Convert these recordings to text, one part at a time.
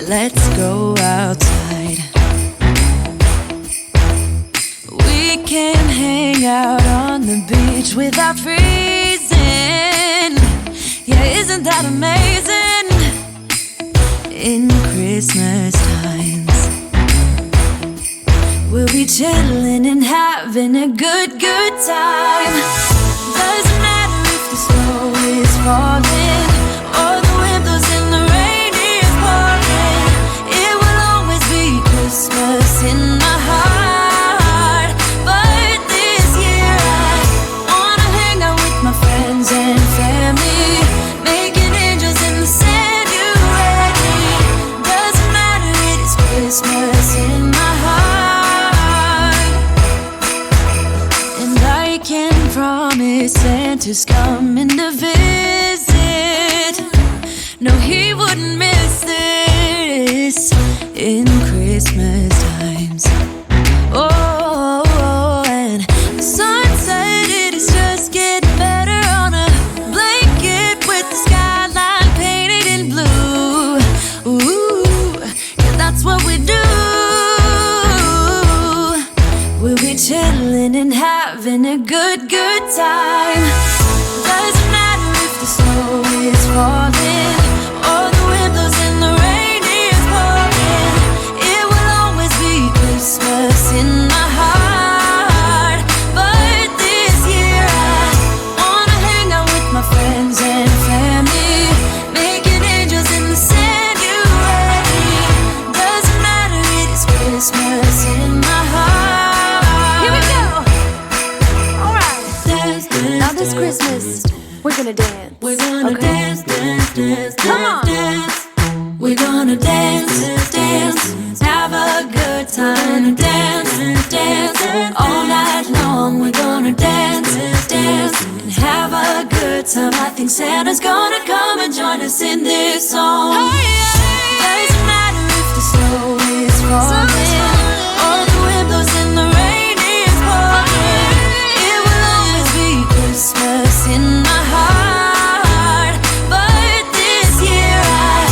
let's go outside. We can hang out on the beach without freezing. Yeah, isn't that amazing? In Christmas times, we'll be chilling and having a good time. Doesn't matter if the snow is falling or the wind blows and the rain is pouring. It will always be Christmas in my heart. But this year I wanna hang out with my friends and family, making angels in the sand. You ready? Doesn't matter, it is Christmas in my heart. And I can promise Santa's coming to visit. No, he wouldn't miss this in Christmas times. Oh, and the sun said it is just getting better on a blanket with the skyline painted in blue. Ooh, yeah, that's what we do. We'll be chilling and having a good time. Doesn't matter if the snow is falling or the wind blows and the rain is pouring. It will always be Christmas in my heart. But this year I wanna hang out with my friends and family, making angels in the sand. You ready? Doesn't matter, it is Christmas in my heart. Here we go. All right. Dance, dance, now this Christmas, we're gonna dance. We're gonna dance, dance, dance, come on, dance. We're gonna dance, dance, have a good time. Dance, dance, all night long. We're gonna dance, dance, and have a good time. I think Santa's gonna come and join us in this song. Doesn't matter if the snow is falling or the wind blows and the rain is pouring. It will always be Christmas in my heart. But this year I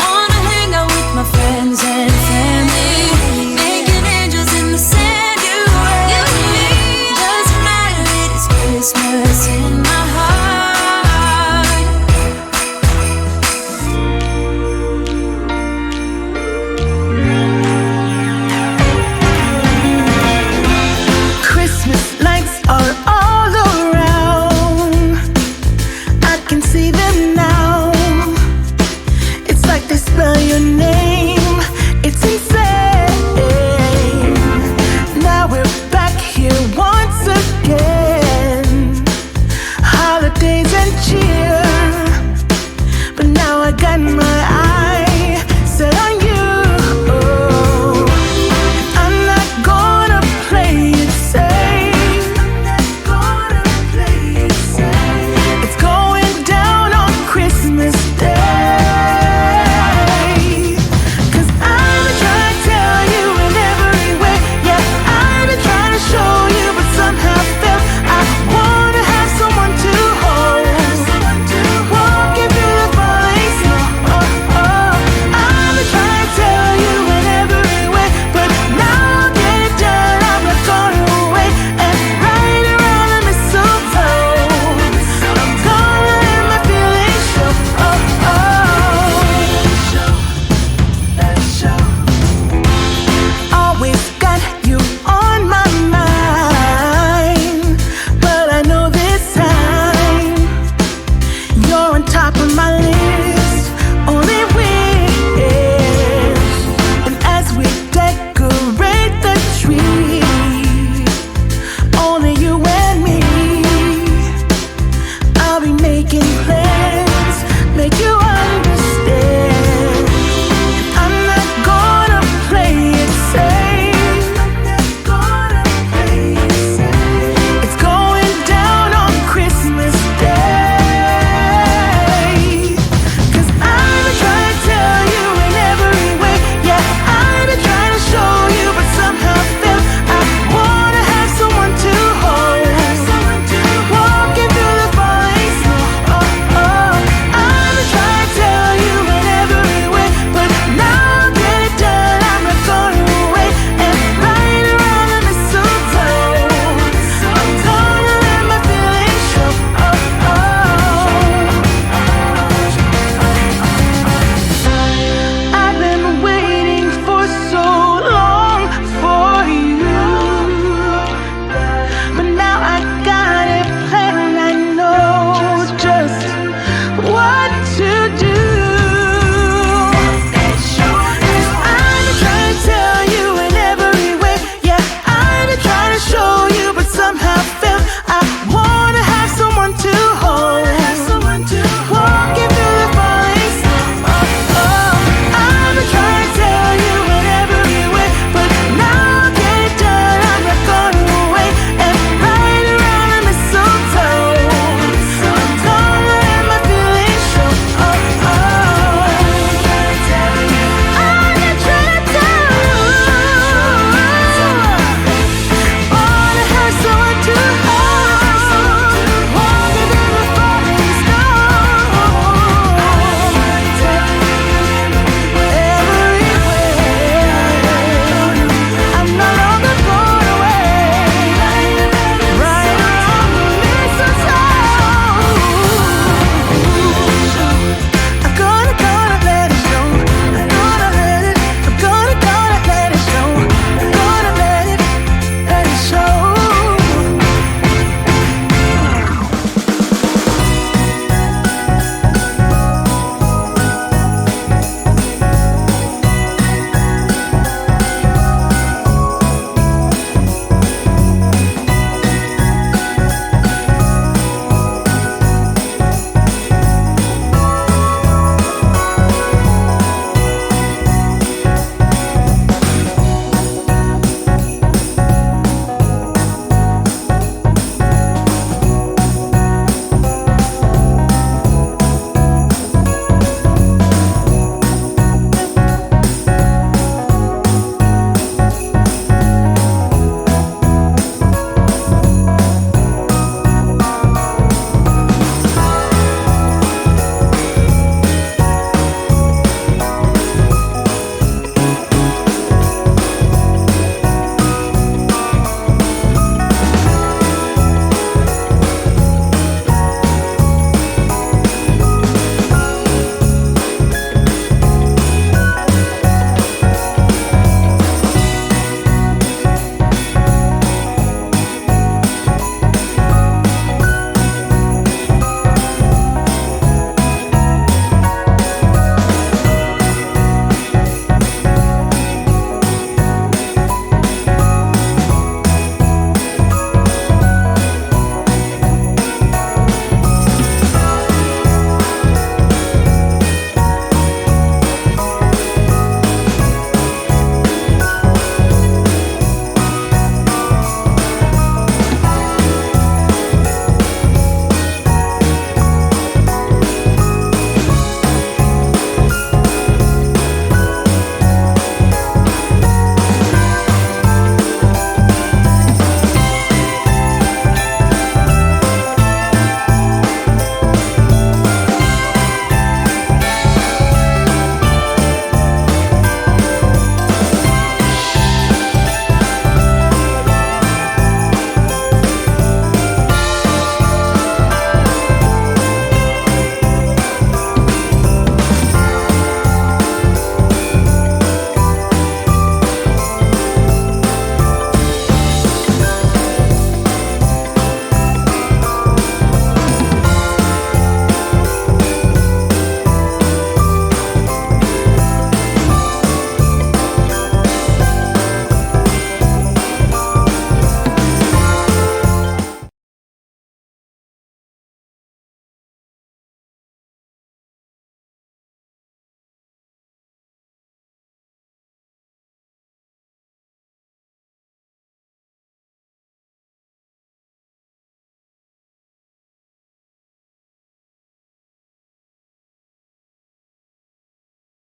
wanna hang out with my friends and family, making angels in the sand. You ready? Doesn't matter, it is Christmas in my heart. Christmas lights are all around. I can see them now. It's like they spell your name. It's insane. Now we're back here once again. Holidays and cheer. But now I got my eye set on you. I'm not gonna play it safe. It's going down on Christmas Day. 'Cause I've been trying to tell you in every way. Yeah, I've been trying to show you, but somehow failed. I wanna have someone to hold, walking through the falling snow. I've been trying to tell you in every way, but now I'll get it done. I'm not going away and right around the mistletoe. I'm gonna let my feelings show. Always got you on my mind, but I know this time you're on top of my